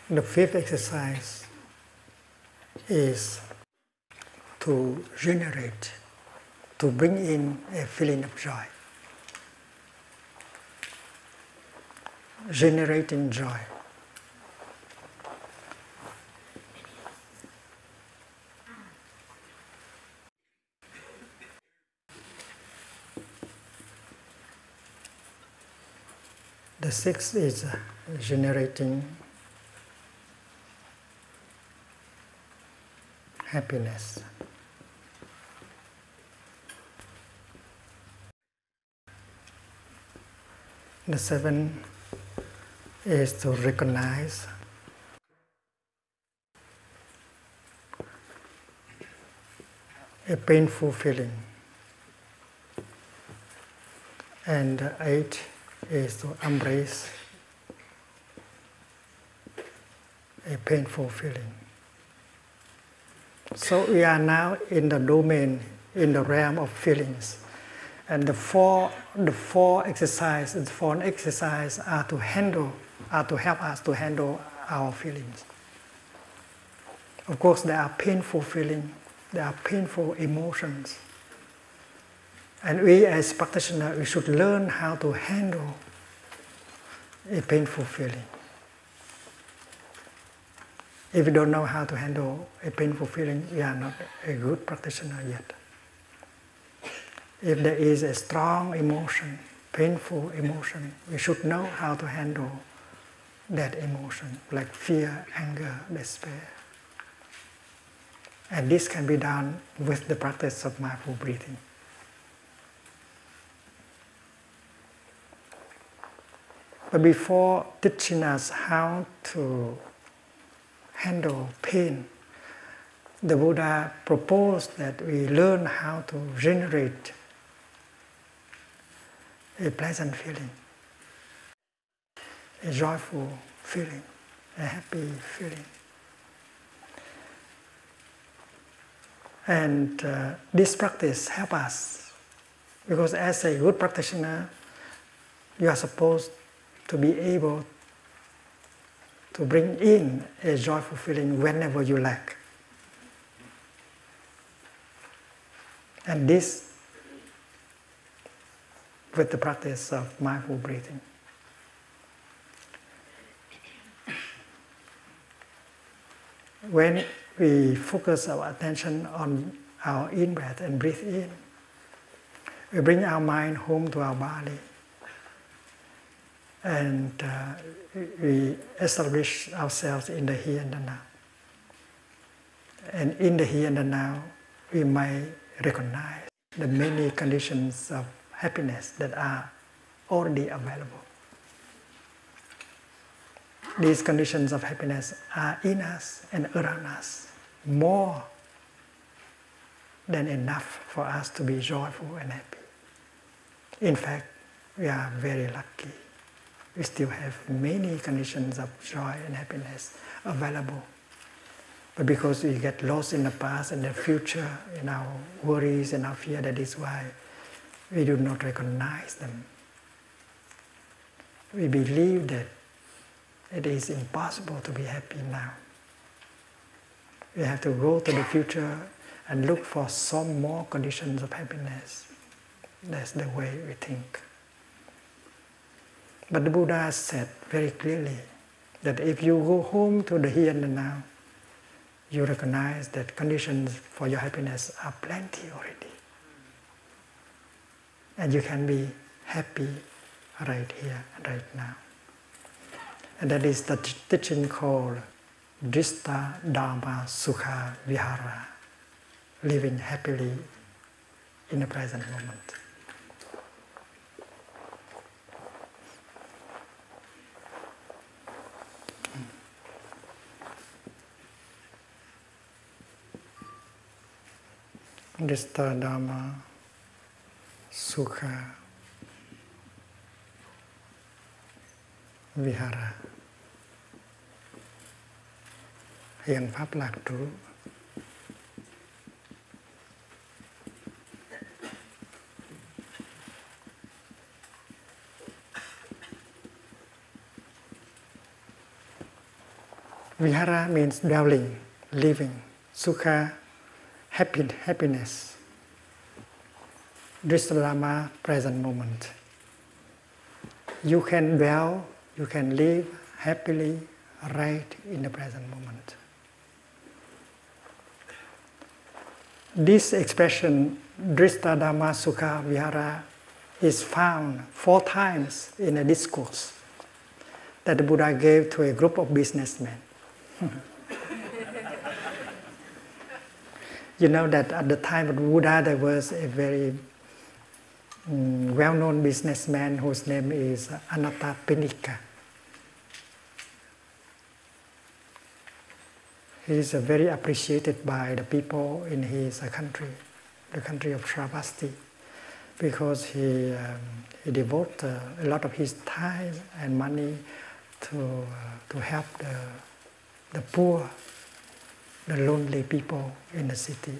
The fifth exercise is to generate, to bring in a feeling of joy. Generating joy. The sixth is generating happiness. The seventh is to recognize a painful feeling. And the eighth is to embrace a painful feeling. So we are now in the domain, in the realm of feelings. And the four exercises are to help us to handle our feelings. Of course, there are painful feelings, there are painful emotions. And we as practitioners, we should learn how to handle a painful feeling. If we don't know how to handle a painful feeling, we are not a good practitioner yet. If there is a strong emotion, painful emotion, we should know how to handle that emotion, like fear, anger, despair. And this can be done with the practice of mindful breathing. But before teaching us how to handle pain, the Buddha proposed that we learn how to generate a pleasant feeling, a joyful feeling, a happy feeling. And this practice helps us, because as a good practitioner, you are supposed to be able to bring in a joyful feeling whenever you like. And this with the practice of mindful breathing. When we focus our attention on our in-breath and breathe in, we bring our mind home to our body. And we establish ourselves in the here and the now. And in the here and the now, we may recognize the many conditions of happiness that are already available. These conditions of happiness are in us and around us, more than enough for us to be joyful and happy. In fact, we are very lucky. We still have many conditions of joy and happiness available. But because we get lost in the past and the future, in our worries and our fear, that is why we do not recognize them. We believe that it is impossible to be happy now. We have to go to the future and look for some more conditions of happiness. That's the way we think. But the Buddha said very clearly that if you go home to the here and the now, you recognize that conditions for your happiness are plenty already. And you can be happy right here and right now. And that is the teaching called Drishta Dharma Sukha Vihara, living happily in the present moment. Drishta Dhamma Sukha Vihara. Hiện pháp lạc trú. Vihara means dwelling, living. Sukha, happiness. Drishtadhamma, present moment. You can dwell, you can live happily right in the present moment. This expression, Drishtadhamma Sukha Vihara, is found 4 times in a discourse that the Buddha gave to a group of businessmen. You know that at the time of Buddha there was a very well-known businessman whose name is Anattapinika. He is very appreciated by the people in his country, the country of Shravasti, because he devotes a lot of his time and money to help the poor, the lonely people in the city.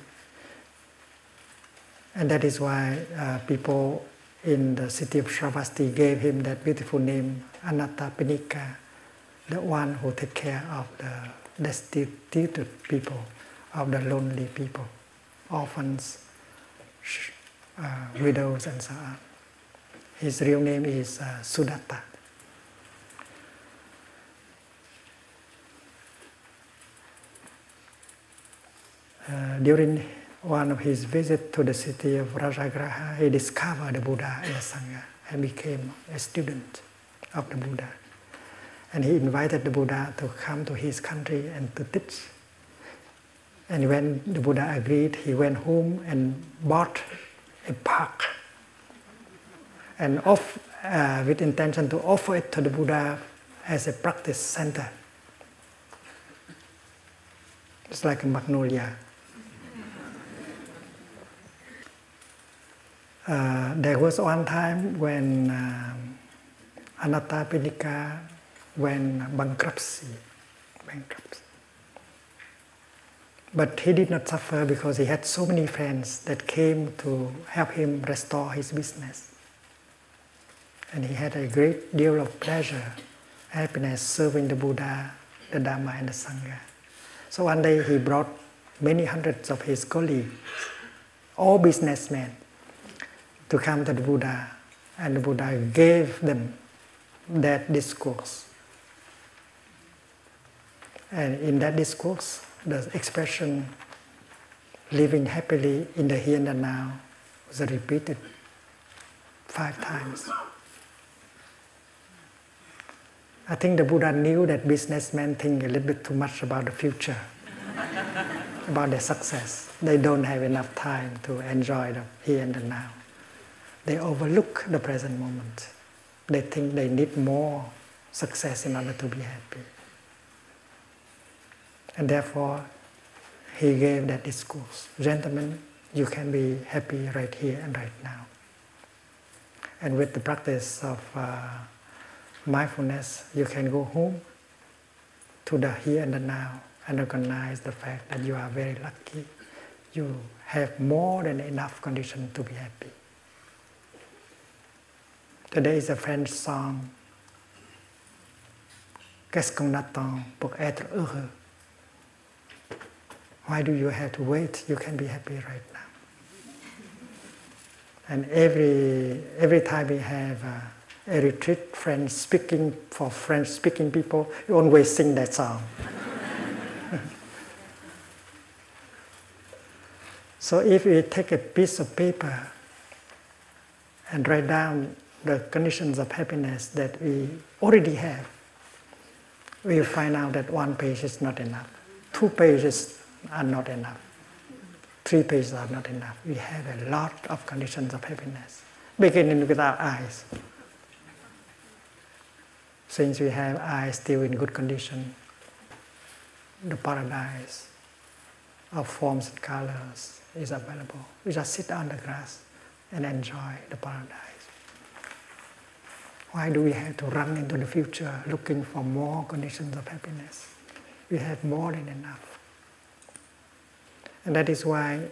And that is why people in the city of Shravasti gave him that beautiful name, Anattapinika, the one who takes care of the destitute people, of the lonely people, orphans, widows, and so on. His real name is Sudatta. During one of his visits to the city of Rajagraha, he discovered the Buddha and the Sangha and became a student of the Buddha. And he invited the Buddha to come to his country and to teach. And when the Buddha agreed, he went home and bought a park and with intention to offer it to the Buddha as a practice center. It's like a magnolia. There was one time when Anattapinika went bankruptcy. But he did not suffer because he had so many friends that came to help him restore his business. And he had a great deal of pleasure, happiness serving the Buddha, the Dharma, and the Sangha. So one day he brought many hundreds of his colleagues, all businessmen, to come to the Buddha, and the Buddha gave them that discourse. And in that discourse, the expression living happily in the here and the now was repeated 5 times. I think the Buddha knew that businessmen think a little bit too much about the future, about their success. They don't have enough time to enjoy the here and the now. They overlook the present moment. They think they need more success in order to be happy. And therefore, he gave that discourse. Gentlemen, you can be happy right here and right now. And with the practice of mindfulness, you can go home to the here and the now and recognize the fact that you are very lucky. You have more than enough condition to be happy. Today is a French song, Qu'est-ce qu'on attend pour être heureux? Why do you have to wait? You can be happy right now. And every time we have a retreat, for French-speaking people, you always sing that song. So if we take a piece of paper and write down the conditions of happiness that we already have, we will find out that 1 page is not enough. 2 pages are not enough. 3 pages are not enough. We have a lot of conditions of happiness, beginning with our eyes. Since we have eyes still in good condition, the paradise of forms and colors is available. We just sit on the grass and enjoy the paradise. Why do we have to run into the future looking for more conditions of happiness? We have more than enough. And that is why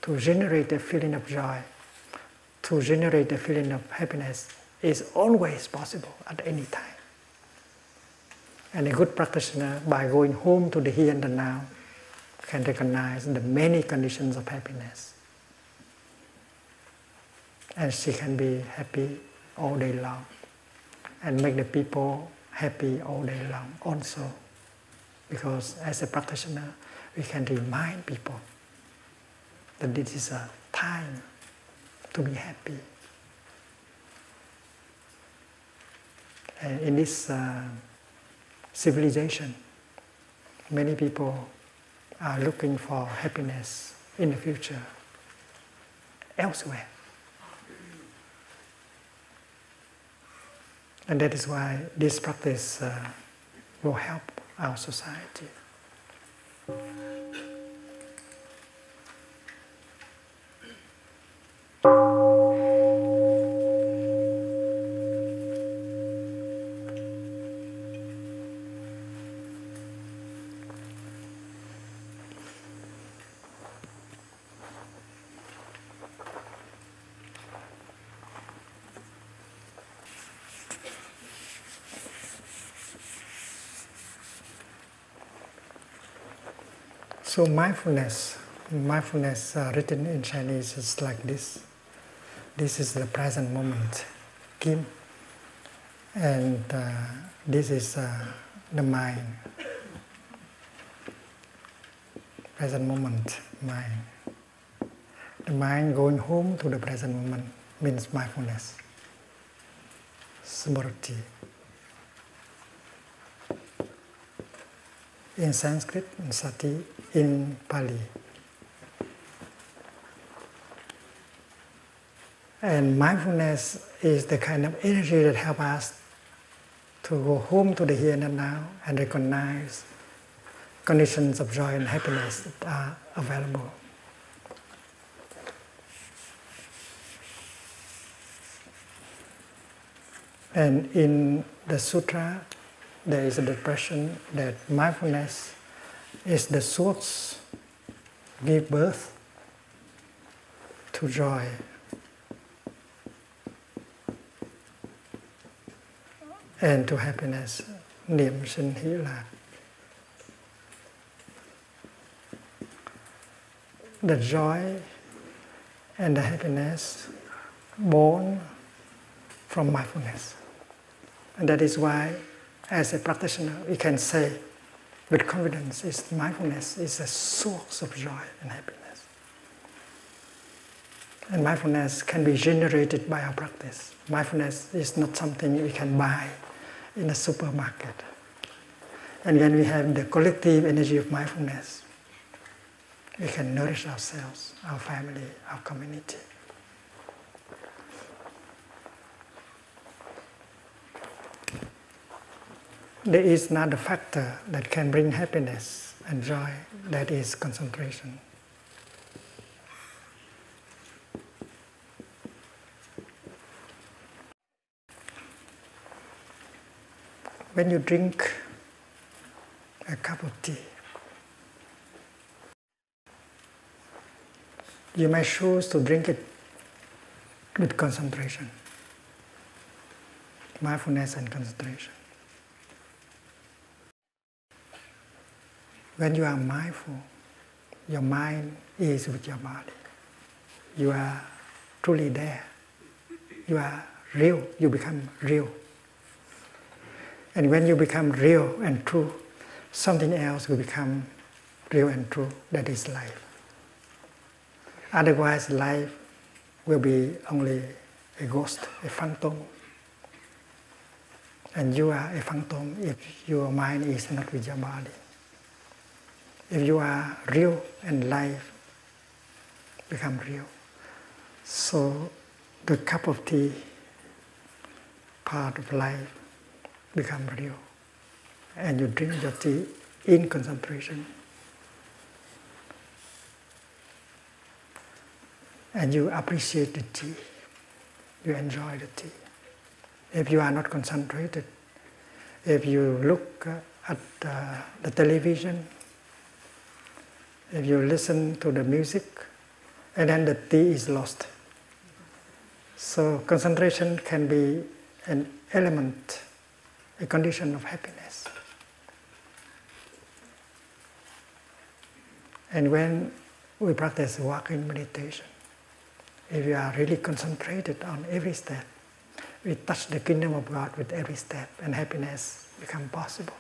to generate a feeling of joy, to generate a feeling of happiness is always possible at any time. And a good practitioner, by going home to the here and the now, can recognize the many conditions of happiness. And she can be happy all day long and make the people happy all day long also. Because as a practitioner, we can remind people that this is a time to be happy. And in this civilization, many people are looking for happiness in the future elsewhere. And that is why this practice will help our society. So mindfulness written in Chinese is like this. This is the present moment, Kim. And this is the mind. Present moment, mind. The mind going home to the present moment means mindfulness. Smriti. In Sanskrit, in Sati, in Pali. And mindfulness is the kind of energy that helps us to go home to the here and now and recognize conditions of joy and happiness that are available. And in the sutra, there is a expression that mindfulness is the source, give birth to joy. And to happiness, niệm sinh hỷ lạc. The joy and the happiness born from mindfulness. And that is why, as a practitioner, we can say with confidence, mindfulness is a source of joy and happiness. And mindfulness can be generated by our practice. Mindfulness is not something we can buy in a supermarket. And when we have the collective energy of mindfulness, we can nourish ourselves, our family, our community. There is another factor that can bring happiness and joy, that is concentration. When you drink a cup of tea, you may choose to drink it with concentration, mindfulness and concentration. When you are mindful, your mind is with your body. You are truly there. You are real. You become real. And when you become real and true, something else will become real and true. That is life. Otherwise, life will be only a ghost, a phantom. And you are a phantom if your mind is not with your body. If you are real and life become real. So the cup of tea, part of life, become real. And you drink your tea in concentration. And you appreciate the tea. You enjoy the tea. If you are not concentrated, if you look at the television, if you listen to the music, and then the tea is lost. So concentration can be an element, a condition of happiness. And when we practice walking meditation, if you are really concentrated on every step, we touch the kingdom of God with every step, and happiness becomes possible.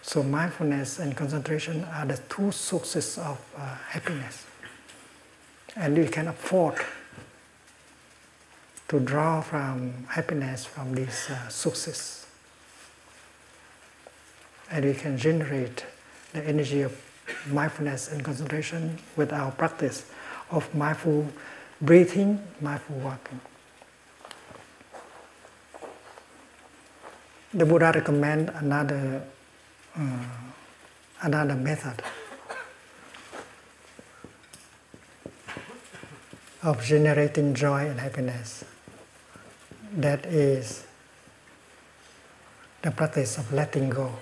So mindfulness and concentration are the two sources of happiness. And we can afford to draw from happiness from these sources. And we can generate the energy of mindfulness and concentration with our practice of mindful breathing, mindful walking. The Buddha recommends another method of generating joy and happiness. That is the practice of letting go,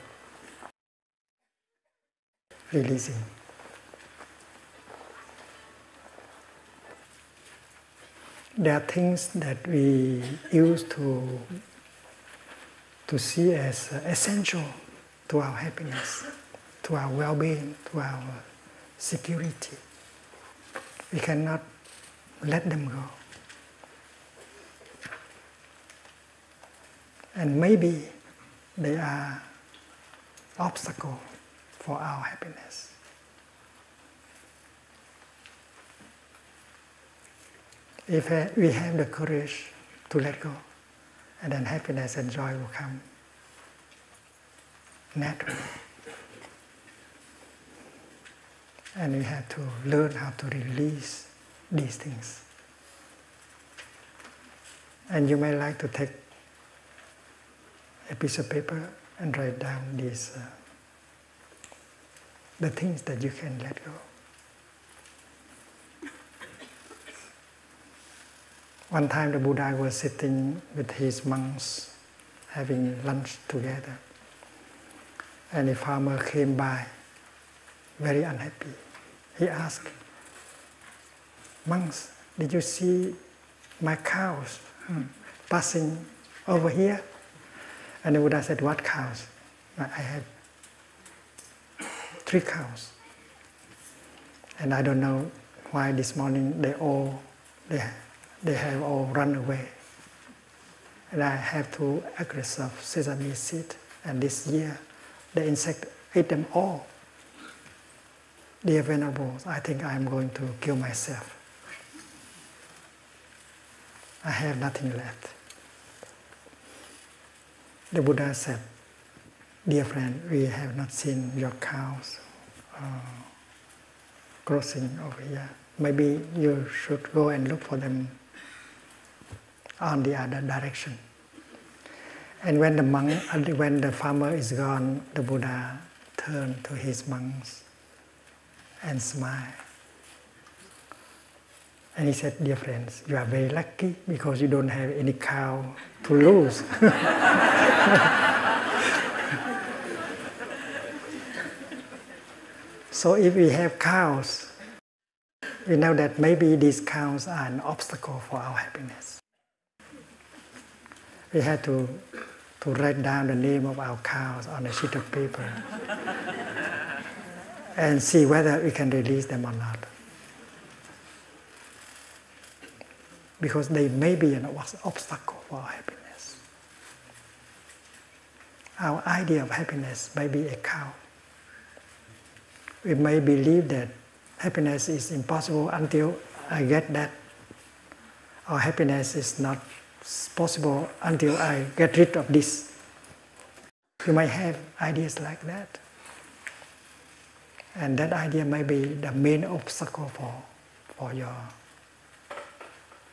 releasing. There are things that we used to see as essential to our happiness, to our well-being, to our security. We cannot let them go. And maybe they are obstacle for our happiness. If we have the courage to let go, and then happiness and joy will come naturally. And we have to learn how to release these things. And you may like to take a piece of paper and write down these, the things that you can let go. One time the Buddha was sitting with his monks having lunch together, and a farmer came by, very unhappy. He asked, "Monks, did you see my cows passing over here?" And the Buddha said, "What cows?" "I have 3 cows. And I don't know why this morning they have all run away. And I have 2 acres of sesame seed, and this year the insect ate them all. Dear Venerable, I think I am going to kill myself. I have nothing left." The Buddha said, "Dear friend, we have not seen your cows crossing over here. Maybe you should go and look for them on the other direction." And when the farmer is gone, the Buddha turned to his monks and smiled. And he said, "Dear friends, you are very lucky because you don't have any cow to lose." So if we have cows, we know that maybe these cows are an obstacle for our happiness. We had to write down the name of our cows on a sheet of paper and see whether we can release them or not. Because they may be an obstacle for our happiness. Our idea of happiness may be a cow. We may believe that happiness is impossible until I get that, or happiness is not possible until I get rid of this. You may have ideas like that. And that idea may be the main obstacle for your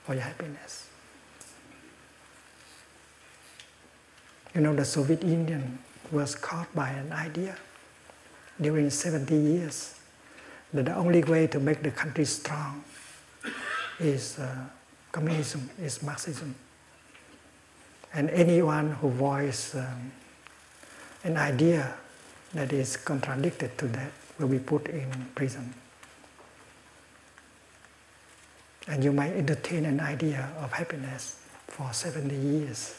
happiness. You know, the Soviet Union was caught by an idea during 70 years that the only way to make the country strong is communism, is Marxism. And anyone who voices an idea that is contradicted to that will be put in prison. And you might entertain an idea of happiness for 70 years.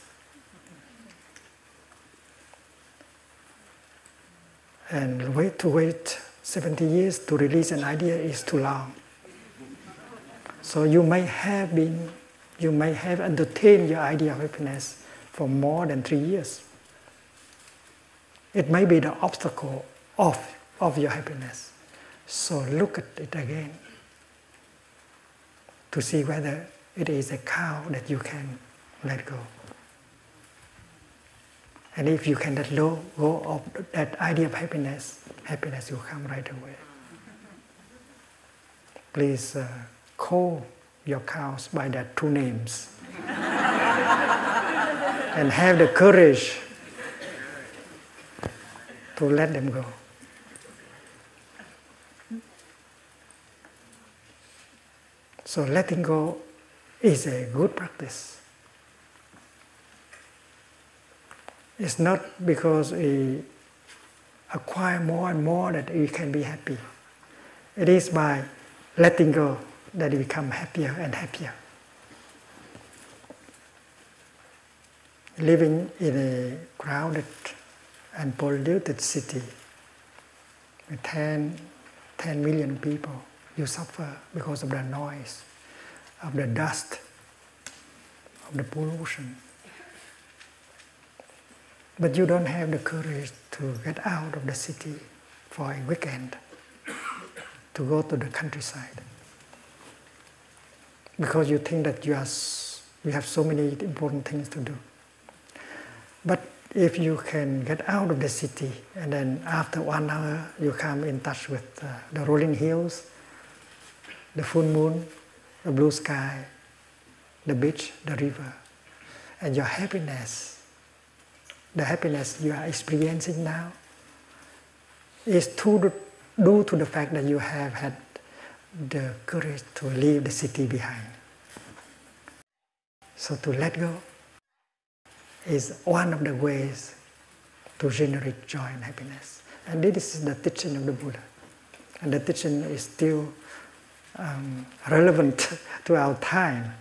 And wait 70 years to release an idea is too long. So you may have entertained your idea of happiness for more than 3 years. It may be the obstacle of your happiness. So look at it again to see whether it is a cow that you can let go. And if you can let go of that idea of happiness, happiness will come right away. Please call your cows by their true names. And have the courage to let them go. So letting go is a good practice. It's not because we acquire more and more that we can be happy. It is by letting go that we become happier and happier. Living in a crowded and polluted city with 10 million people, you suffer because of the noise, of the dust, of the pollution. But you don't have the courage to get out of the city for a weekend, to go to the countryside. Because you think that you have so many important things to do. But if you can get out of the city, and then after 1 hour you come in touch with the rolling hills, the full moon, the blue sky, the beach, the river, and your happiness, the happiness you are experiencing now, is due to the fact that you have had the courage to leave the city behind. So to let go is one of the ways to generate joy and happiness. And this is the teaching of the Buddha. And the teaching is still relevant to our time.